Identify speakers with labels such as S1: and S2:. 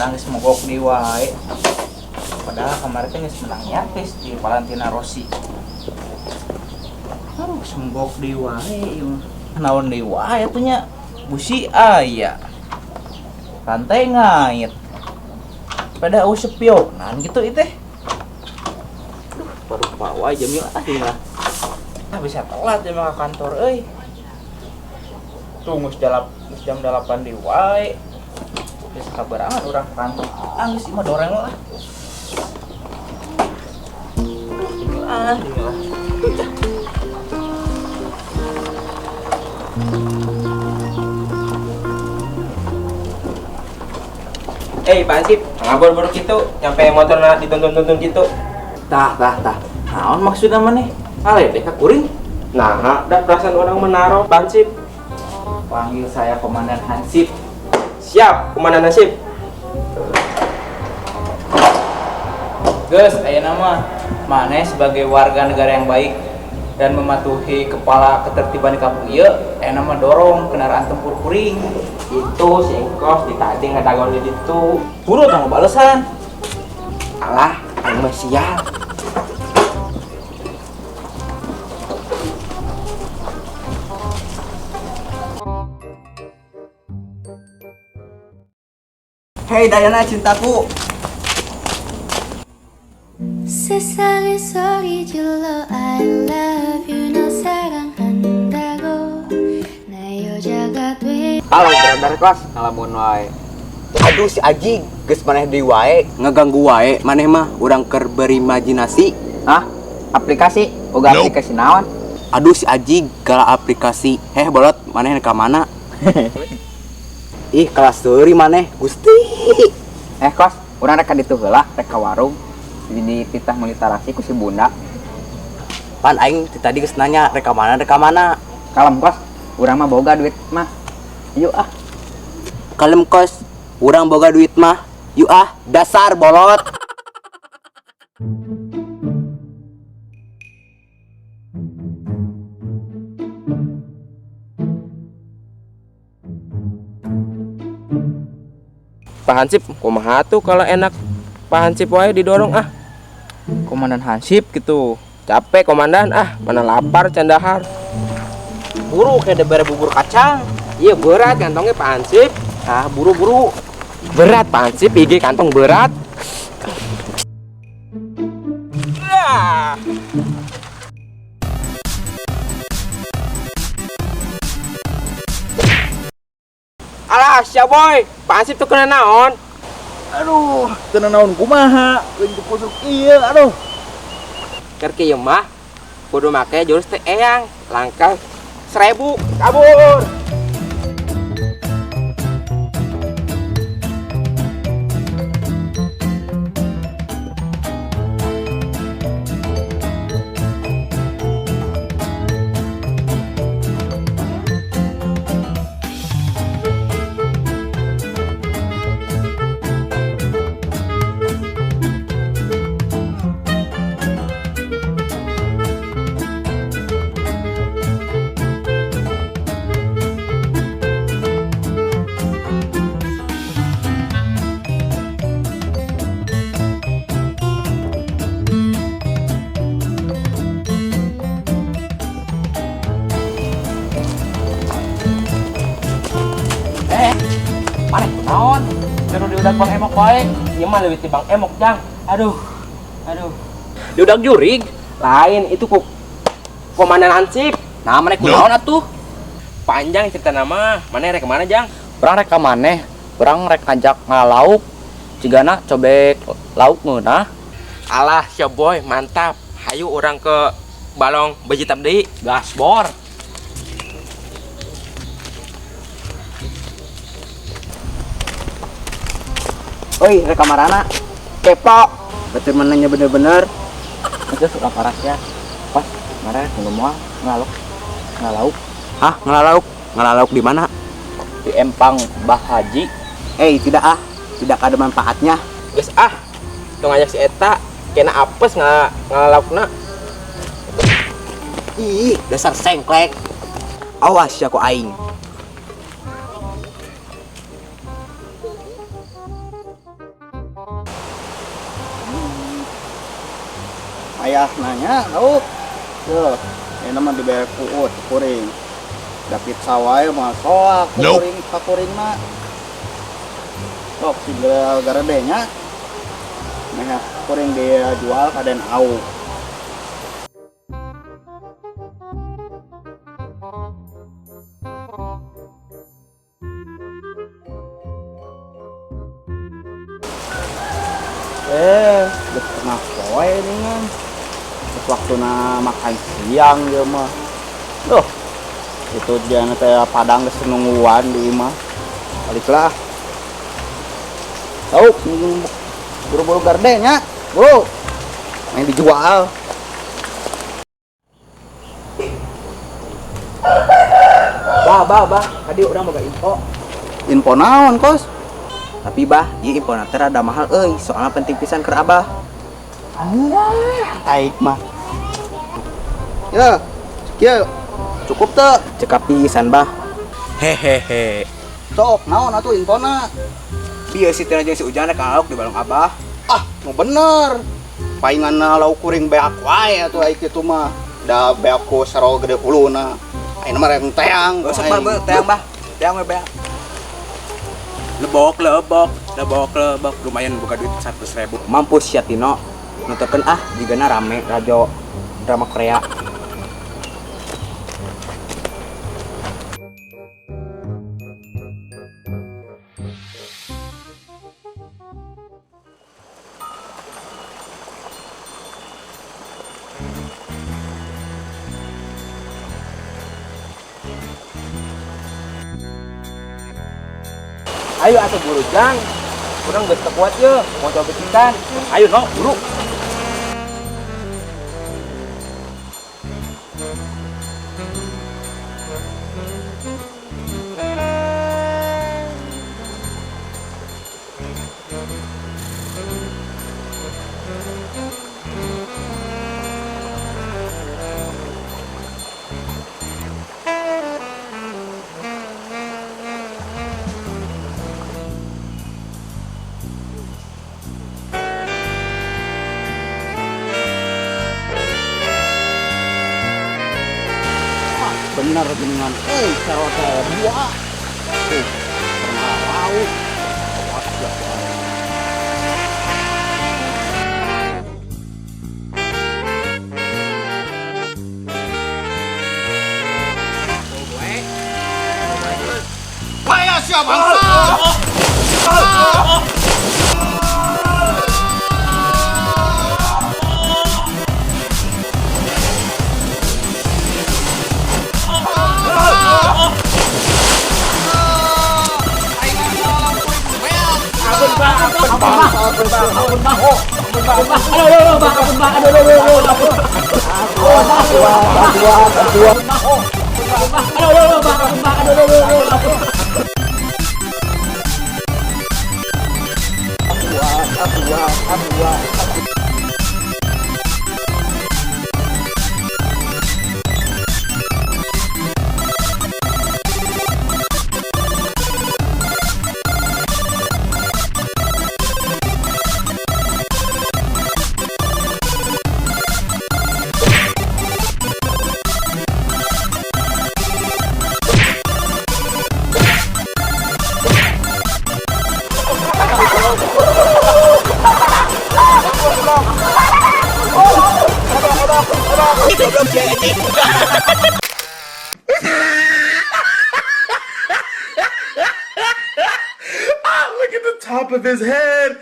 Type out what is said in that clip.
S1: orang geus mogok di wae. Padahal kemarin teh geus menang nyatis di Valentina Rossi. Aduh, mogok di wae ieu. Naon di wae atuh nya? Busi aya. Rantai ngait. Pada sepionan gitu teh. Aduh, baru bawa Jamil lah. Bisa telat ya ke kantor euy. Tunggu jam 8 di wae. Geus kabarangan urang ke kantor. Geus imah doreng lah. Jamil.
S2: Pak Ansip, ngabur-buru gitu, nyampe motor na dituntun-tuntun gitu.
S1: Tah. Naon maksudna maneh? Aledeh ka kuring?
S2: Nah, ada perasaan orang menaruh, Pak Ansip.
S1: Panggil saya Komandan Hansip.
S2: Siap, Komandan Hansip.
S1: Gus, ayeuna mah maneh sebagai warga negara yang baik dan mematuhi kepala ketertiban di kampung ieu, ayeuna mah dorong kendaraan tempur kuring.
S2: Itu si Engkos ditadi ngadagon di ditu.
S1: Buru tang balesan.
S2: Alah, aing mah sial.
S1: Hei Dayana cintaku.
S3: 세상에 소리 질러 I love you 너 사랑한다고 나 여자가 돼.
S4: Halo brother kos, ngalamun wae. Aduh si Aji, geus maneh deui wae, ngeganggu wae, maneh mah urang keur berimajinasi.
S1: Hah? Aplikasi? Boga aplikasi naon?
S4: Aduh si Aji, gala aplikasi. Bolot, maneh ka mana? Ih, kelas seuri maneh, Gusti.
S1: Kos, urang rek ka ditu heula, rek ka warung. Di titah militarasi ku si Bunda.
S4: Pan aing tadi geus nanya rek ka mana?
S1: Kalem kos, urang mah boga duit mah. Yuk ah.
S4: Kalem kos, urang boga duit mah. Yuk ah, dasar bolot.
S2: Pak Hansip, kumaha tuh kalau enak Pak Hansip wae didorong ah.
S1: Komandan Hansip gitu.
S2: Capek komandan ah, mana lapar candahar.
S1: Buru kayak debere bubur kacang.
S2: Iya berat kantongnya Pak Hansip.
S1: Ah, buru-buru.
S2: Berat Pak Hansip, IG kantong berat. Alah, sia boy, Pak Hansip tuh kena naon?
S1: Aduh, tenang naon kumaha? Lagi dikusuk ieu, aduh.
S2: Keur kieu mah kudu make jurus teh eyang, langkah 1000 kabur.
S1: Maneh naon? Terus diudak Bang Emok wae.
S2: Ieu mah leuwih ti Bang Emok, Jang. Aduh.
S1: Diudak jurig.
S2: Lain itu ku Komandan Hansip.
S1: Nah, maneh kunaon atuh?
S2: Panjang cerita nama. Mana rek kemana, Jang?
S1: Urang rek ka maneh. Urang rek ngajak ngalauk. Cigana cobek lauk ngeunah.
S2: Alah, sia boy, mantap. Hayu orang ke balong beji tabdi.
S1: Gasbor. Oi, rek kamarana. Kepo. Betul menanya bener-bener. Itu suka paras ya. Pas, kemarin ngomong ngalauk.
S4: Hah, ngalauk di mana?
S1: Di Empang Mbah Haji.
S4: Tidak ah, tidak ada manfaatnya.
S2: Geus ah. Tong ngajak si eta kena apes ngalaukna.
S4: Ih, dasar sengklek. Awas ya ku aing.
S5: ayah nanya tahu tuh ini mah dibayar kuut kuring dapit sawai mah soak kuring mah sok si garadenya nah kuring dia jual kaden au udah pernah poe ini kan waktu makan siang dia mah loh itu dia teh padang geus nungguan di imah baliklah tahu buru-buru gardenya bro main dijual
S2: Bah, tadi orang boga
S5: info naon kos
S2: tapi bah, ieu info teh rada mahal soalnya penting pisan keur abah.
S5: baik mah ya cukup tuh
S2: Cekap pisan bah.
S4: Hehehe.
S5: sok naon atuh infona
S4: Bieu si Tina jeung si Ujang rek ngalauk di balong Abah.
S5: mau bener paingan lauk kuring beak wae atuh ai kitu mah da beak ku saro gede kuluna ayeuna mah rek teang
S4: Sok mah teang Bah. Teang we beak. Lebok lumayan buka duit 100.000.
S2: Mampus sia Tino. Nutukeun jigana rame rajo drama Korea. Ayo atuh buru Jang. Urang geus teu kuat ye, mau coba pisan. Ayo no, buru.
S5: bener dengan saro teh dua tuh pernah lauk awas ya Wah, siapa bangsa?
S6: Look at the top of his head.